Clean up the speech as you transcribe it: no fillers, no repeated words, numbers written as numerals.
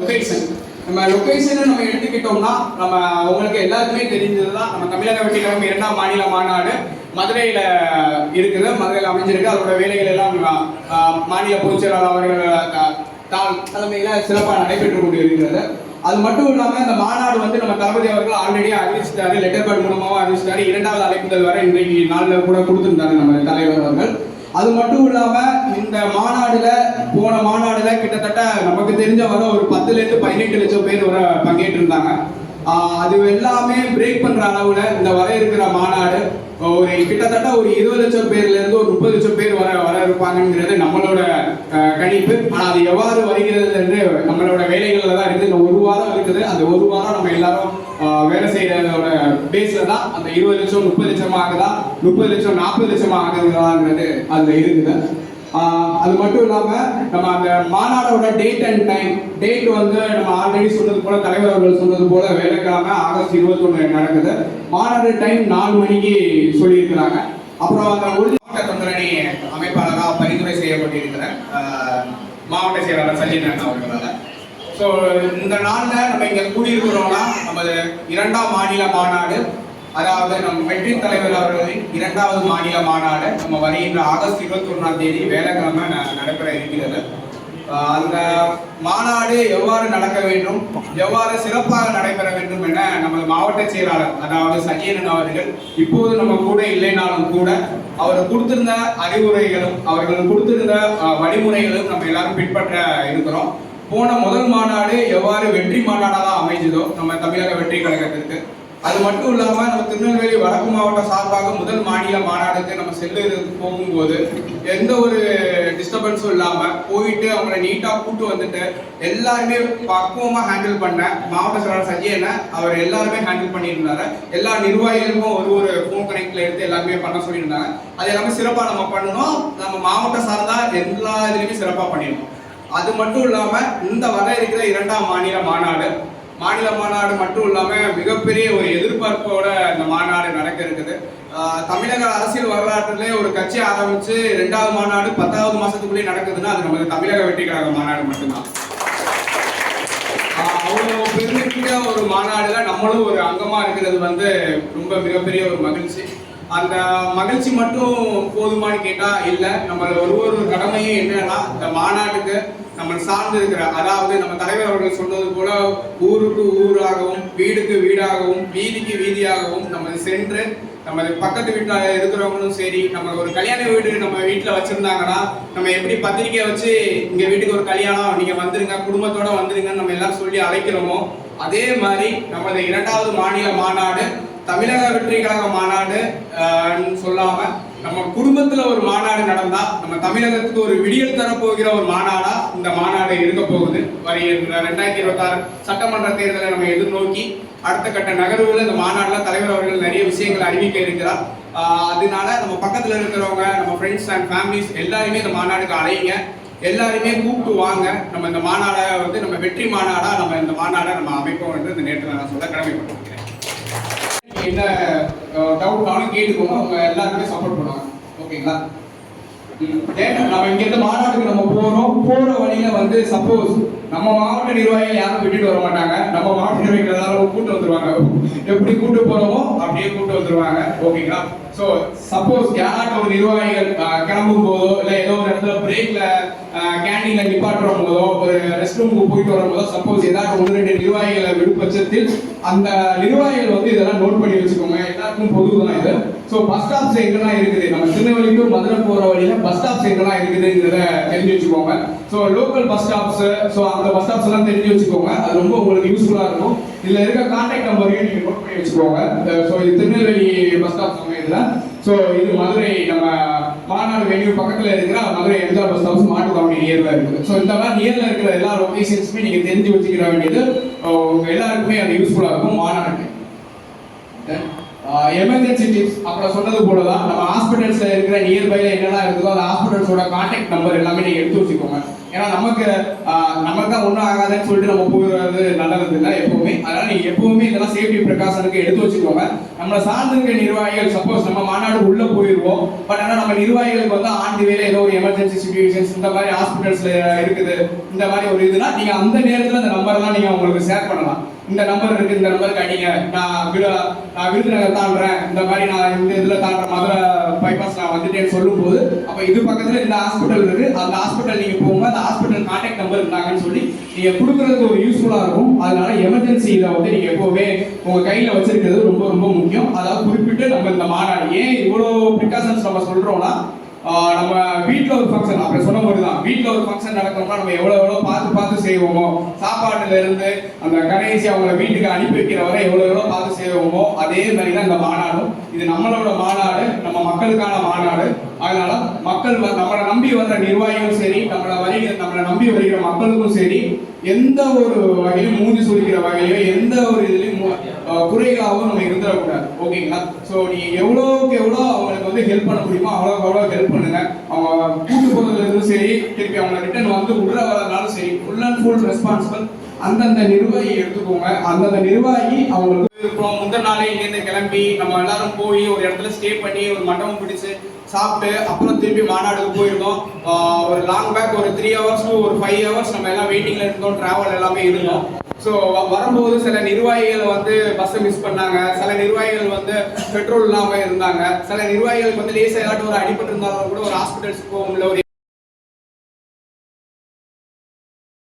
Location நம்ம location நம்ம எடுத்துக்கிட்டோம்னா நம்ம உங்களுக்கு எல்லாருக்குமே தெரிஞ்சதுதான். நம்ம தமிழக வெற்றிக்கழகம் 2ஆம் மாநில மாநாடு மதுரையில் இருக்குது, மதுரையில் அமைஞ்சிருக்கு. அதோட வேலைகள் எல்லாம் மாநில பொதுச்செயலாளர் அவர்கள் தலைமையில் சிறப்பாக நடைபெற்று கொண்டு இருக்கிறது. அது மட்டும் இல்லாமல் இந்த மாநாடு வந்து நம்ம தளபதி அவர்கள் ஆல்ரெடி அறிவிச்சிட்டாரு, லெட்டர் பேட் மூலமாக அறிவிச்சிட்டாரு. 2வது அழைப்புதல் வரை இன்றைக்கு நாளில் கூட கொடுத்துருந்தாரு நம்ம தலைவர் அவர்கள். அது மட்டும் இல்லாம இந்த மாநாடுல போன மாநாடுல கிட்டத்தட்ட நமக்கு தெரிஞ்ச வர ஒரு 10 to 18 லட்சம் பேர் வர பங்கேற்று இருந்தாங்க. அது எல்லாமே பிரேக் பண்ற அளவுல இந்த வர இருக்கிற மாநாடு ஒரு கிட்டத்தட்ட ஒரு 20 லட்சம் பேர்ல இருந்து ஒரு 30 லட்சம் பேர் வர இருப்பாங்கிறது நம்மளோட கணிப்பு. ஆனா அது எவ்வாறு வருகிறது என்று நம்மளோட வேலைகள்ல தான் இருக்குது. இந்த ஒரு வாரம் இருக்குது, அந்த ஒரு வாரம் நம்ம எல்லாரும் வேலை செய்யறதோட பேஸ்ல தான் அந்த 20 லட்சம் 30 லட்சம் ஆகுதா, 30 லட்சம் 40 லட்சம் ஆகுதுங்கிறது அதுல இருக்குது. அது மட்டும் இல்லாம நம்ம அந்த மாநாடோட டேட் அண்ட் டைம் டேட் வந்து நம்ம ஆல்ரெடி சொன்னது போல தலைவர் அவர்கள் சொன்னது போல வேலைக்கிழமை ஆகஸ்ட் 21 நடக்குது. மாநாடு டைம் 4 மணிக்கு சொல்லியிருக்கிறாங்க. அப்புறம் அந்த மாவட்ட தொண்டரணி அமைப்பாளராக பரிந்துரை செய்யப்பட்டிருக்கிற மாவட்ட செயலாளர் சஞ்சீவன் அவர்களால். ஸோ இந்த நாளில் நம்ம இங்கே கூடியிருக்கிறோம்னா நமது 2ஆம் மாநில மாநாடு, அதாவது நம் வெற்றி தலைவர் அவர்களின் 2வது மாநில மாநாடு நம்ம வருகின்ற ஆகஸ்ட் 21ஆம் தேதி வேலைக்கிழமை நடைபெற இருக்கிறது. அந்த மாநாடு எவ்வாறு நடக்க வேண்டும், எவ்வாறு சிறப்பாக நடைபெற வேண்டும் என நமது மாவட்ட செயலாளர் அதாவது சஞ்சீவன் அவர்கள் இப்போது நம்ம கூட இல்லைனாலும் கூட அவர் கொடுத்திருந்த அறிவுரைகளும் அவர்கள் கொடுத்திருந்த வழிமுறைகளும் நம்ம எல்லாரும் பின்பற்ற இருக்கிறோம். போன முதல் மாநாடு எவ்வாறு வெற்றி மாநாடாக அமைஞ்சதோ நம்ம தமிழக வெற்றி கழகத்திற்கு, அது மட்டும் இல்லாம நம்ம திருநெல்வேலி வடக்கு மாவட்ட சார்பாக முதல் மாநில மாநாடுக்கு நம்ம போகும்போது எந்த ஒரு டிஸ்டர்பன்ஸும் இல்லாம போயிட்டு அவங்கள நீட்டா கூட்டு வந்துட்டு எல்லாருமே பக்குவமா ஹேண்டில் பண்ண மாவட்ட செயலாளர் சஞ்சீவனை அவர் எல்லாருமே ஹேண்டில் பண்ணியிருந்தாரு. எல்லா நிர்வாகிகளுக்கும் ஒரு ஃபோன் கனெக்ட்ல எடுத்து எல்லாருமே பண்ண சொல்லியிருந்தாங்க. அது எல்லாமே சிறப்பா நம்ம பண்ணணும். நம்ம மாவட்ட சார்ந்தா எல்லா இதுலையுமே சிறப்பா பண்ணிடணும். அது மட்டும் இல்லாம இந்த வர இருக்கிற 2ஆம் மாநில மாநாடு மட்டும் இல்லாம மிகப்பெரிய ஒரு எதிர்பார்ப்போட இந்த மாநாடு நடக்க இருக்குது. தமிழக அரசியல் வரலாற்றிலே ஒரு கட்சி ஆரம்பிச்சு 2வது மாநாடு 10வது மாசத்துக்குள்ளே நடக்குதுன்னா அது நமது தமிழக வெற்றி கழக மாநாடு மட்டும்தான். அவ்வளோ பெருமைக்குரிய ஒரு மாநாடுல நம்மளும் ஒரு அங்கமா இருக்கிறது வந்து ரொம்ப மிகப்பெரிய ஒரு மகிழ்ச்சி. அந்த மகிழ்ச்சி மட்டும் போதுமானு கேட்டா இல்ல, நம்ம ஒரு கடமையும் என்னன்னா இந்த மாநாட்டுக்கு நம்ம சார்ந்து இருக்கிற, அதாவது நம்ம தலைவர் அவர்கள் சொன்னது போல ஊருக்கு ஊராகவும் வீடுக்கு வீடாகவும் வீதிக்கு வீதியாகவும் நம்ம சென்று நம்ம பக்கத்து வீட்டில் இருக்கிறவங்களும் சரி, நம்ம ஒரு கல்யாண வீடு நம்ம வீட்டில் வச்சிருந்தாங்கன்னா நம்ம எப்படி பத்திரிக்கை வச்சு இங்க வீட்டுக்கு ஒரு கல்யாணம் நீங்க வந்துருங்க குடும்பத்தோட வந்துருங்கன்னு நம்ம எல்லாரும் சொல்லி அழைக்கிறோமோ, அதே மாதிரி நமது 2வது மாநில மாநாடு தமிழக வெற்றி கழக மாநாடு சொல்லாம நம்ம குடும்பத்துல ஒரு மாநாடு நடந்தா நம்ம தமிழகத்துக்கு ஒரு விடியல் தரப்போகிற ஒரு மாநாடா இந்த மாநாடு இருக்க போகுது. வருகின்ற 2026 சட்டமன்ற தேர்தலை நம்ம எதிர்நோக்கி அடுத்த கட்ட நகர்வுல இந்த மாநாடுல தலைவர் அவர்கள் நிறைய விஷயங்களை அறிவிக்க இருக்கிறார். அதனால நம்ம பக்கத்துல இருக்கிறவங்க நம்ம ஃப்ரெண்ட்ஸ் அண்ட் ஃபேமிலிஸ் எல்லாருமே இந்த மாநாடுக்கு அழைங்க, எல்லாருமே கூப்பிட்டு வாங்க. நம்ம இந்த மாநாடை வந்து நம்ம வெற்றி மாநாடா நம்ம இந்த மாநாடை நம்ம அமைப்போம் என்று இந்த நேரத்தில் நான் சொல்ல கடமைப்பட்டிருக்கிறேன். என்ன டவுட்னாலும் கேட்டுக்கோங்க, அவங்க எல்லாருமே சப்போர்ட் பண்ணுவாங்க. ஓகேங்களா? நம்ம இங்க இருந்து மாநாட்டுக்கு நம்ம போற வழியில வந்து சப்போஸ் நம்ம மாவட்ட நிர்வாகிகள் யாரும் விட்டுட்டு வர மாட்டாங்க. நம்ம மாவட்ட நிர்வாகிகள் எல்லாரும் கூட்டு வந்துருவாங்க. எப்படி கூட்டு போறோமோ அப்படியே கூட்டு வந்துருவாங்க. ஓகேங்களா? ஸோ சப்போஸ் யாராட்ட ஒரு நிர்வாகிகள் கிளம்பும் போதோ இல்லை ஏதோ ஒரு இடத்துல பிரேக்ல கேண்டீன்ல நிப்பாட்டுற போதோ ஒரு ரெஸ்ட் ரூமுக்கு போயிட்டு வரும்போதோ சப்போஸ் ஏதாவது 1-2 நிர்வாகிகளை விடும் பட்சத்தில் அந்த நிர்வாகிகள் வந்து இதெல்லாம் நோட் பண்ணி வச்சுக்கோங்க. எல்லாருக்கும் பொதுதான் இது. ஸோ பஸ் ஸ்டாப்ஸ் எங்கெல்லாம் இருக்குது, நம்ம திருநெல்வேலி டு மதுரை போற வழியில பஸ் ஸ்டாப்ஸ் எங்கெல்லாம் இருக்குதுங்கிறத தெரிஞ்சு வச்சுக்கோங்க. So local bus stops, so அந்த பஸ் ஸ்டாப்ஸ் எல்லாம் தெரிஞ்சு வச்சுக்கோங்க. அது ரொம்ப உங்களுக்கு யூஸ்ஃபுல்லா இருக்கும். இதுல இருக்க கான்டாக்ட் நம்பரையும் நீங்க நோட் பண்ணி வச்சுக்கோங்க. ஸோ இது திருநெல்வேலி பஸ் ஸ்டாப் சமயத்துல, ஸோ இது மதுரை நம்ம மாநாடு வென்யூ பக்கத்துல இருக்கிற மதுரை எம்ஜிஆர் பஸ் ஸ்டாப்ஸ் மாட்டு தாவணி நியர்ல இருக்குது. ஸோ இந்த மாதிரி நியர்ல இருக்கிற எல்லா லொகேஷன்ஸுமே நீங்க தெரிஞ்சு வச்சுக்கிற வேண்டியது உங்க எல்லாருக்குமே அது யூஸ்ஃபுல்லா இருக்கும் மாநாடு. எமர்ஜென்சி டிப்ஸ் அப்புறம் சொன்னது போல தான் நம்ம ஹாஸ்பிட்டல்ஸ்ல இருக்கிற நியர்பைல என்னெல்லாம் இருக்குதோ அந்த ஹாஸ்பிட்டல்ஸோட கான்டாக்ட் நம்பர் எல்லாமே நீங்க எடுத்து வச்சுக்கோங்க. ஏன்னா நமக்கு தான் ஒன்றும் ஆகாதுன்னு சொல்லிட்டு நம்ம போகிறது நல்லது இல்லை எப்பவுமே. அதனால நீங்க எப்பவுமே இதெல்லாம் சேஃப்டி ப்ரிகாஷனுக்கு எடுத்து வச்சுக்கோங்க. நம்மளை சார்ந்திருக்க நிர்வாகிகள் சப்போஸ் நம்ம மாநாடு உள்ள போயிருவோம், பட் ஆனால் நம்ம நிர்வாகிகளுக்கு வந்து ஆண்டு வேலை ஏதோ ஒரு எமர்ஜென்சி சிச்சுவேஷன்ஸ் இந்த மாதிரி ஹாஸ்பிட்டல்ஸ்ல இருக்குது இந்த மாதிரி ஒரு இதுனா நீங்க அந்த நேரத்தில் அந்த நம்பர்லாம் நீங்க உங்களுக்கு ஷேர் பண்ணலாம். இந்த நம்பர் இருக்கு, இந்த நம்பருக்கு அடிங்க, நான் விருதுநகர் தாண்டுறேன், இந்த மாதிரி நான் இந்த இதில் தாண்டுற மதுரை பைபாஸ் நான் வந்துட்டேன்னு சொல்லும் போது அப்போ இது பக்கத்தில் இந்த ஹாஸ்பிட்டல் இருக்கு, அந்த ஹாஸ்பிட்டல் நீங்கள் போங்க, அந்த ஹாஸ்பிட்டல் கான்டாக்ட் நம்பர் இருந்தாங்கன்னு சொல்லி நீங்கள் கொடுக்குறதுக்கு ஒரு யூஸ்ஃபுல்லாக இருக்கும். அதனால எமர்ஜென்சியில் வந்து நீங்கள் எப்போவுமே உங்கள் கையில் வச்சிருக்கிறது ரொம்ப ரொம்ப முக்கியம். அதாவது குறிப்பிட்டு நம்ம இந்த மாநாடு ஏன் இவ்வளோ ப்ரிகாஷன்ஸ் நம்ம சொல்கிறோம்னா, நம்ம வீட்டில் ஒரு ஃபங்க்ஷன் அப்படி சொன்ன போது தான் வீட்டில் ஒரு ஃபங்க்ஷன் நடக்கணும்னா நம்ம எவ்வளோ பார்த்து செய்வோமோ, சாப்பாட்டுல இருந்து அந்த கடைசி அவங்கள வீட்டுக்கு அனுப்பி வைக்கிற வரை எவ்வளோ பார்த்து செய்வோமோ அதே மாதிரி தான் இந்த மாநாடும். இது நம்மளோட மாநாடு, நம்ம மக்களுக்கான மாநாடு. அதனால மக்கள் நம்மளை நம்பி வர்ற நிர்வாகிகளும் சரி, நம்மளை நம்பி வருகிற மக்களுக்கும் சரி, எந்த ஒரு வகையிலும் மூஞ்சி சொல்லிக்கிற வகையிலோ எந்த ஒரு இதுலையும் குறைகளாகவும் நம்ம இருந்துடக்கூடாது. ஓகேங்களா? ஸோ நீ எவ்வளோக்கு எவ்வளோ அவங்களுக்கு வந்து ஹெல்ப் பண்ண முடியுமோ அவ்வளோ ஹெல்ப் பண்ணுங்க. அவங்க கூட்டு போகிறதுலும் சரி, திருப்பி அவங்க ரிட்டர்ன் வந்து உள்ள வரதுனாலும் சரி, ஃபுல் அண்ட் ஃபுல் ரெஸ்பான்சிபிள் அந்தந்த நிர்வாகி எடுத்துக்கோங்க. அந்தந்த நிர்வாகி அவங்களுக்கு முந்தின நாளே இங்கேருந்து கிளம்பி நம்ம எல்லாரும் போய் ஒரு இடத்துல ஸ்டே பண்ணி ஒரு மண்டபம் பிடிச்சு சாப்பிட்டு அப்புறம் திருப்பி மாநாடுக்கு போயிருந்தோம். ஒரு லாங் பேக் ஒரு 3 hours to ஒரு 5 hours நம்ம எல்லாம் வெயிட்டிங்ல இருந்தோம், டிராவல் எல்லாமே இருந்தோம். ஸோ வரும்போது சில நிர்வாகிகள் வந்து பஸ்ஸை மிஸ் பண்ணாங்க, சில நிர்வாகிகள் வந்து பெட்ரோல் இல்லாமல் இருந்தாங்க, சில நிர்வாகிகளுக்கு வந்து லேசாக ஏதாட்டும் ஒரு அடிபட்டு இருந்தாலும் கூட ஒரு ஹாஸ்பிட்டல்ஸ்க்கு போக முடியல, ஒரு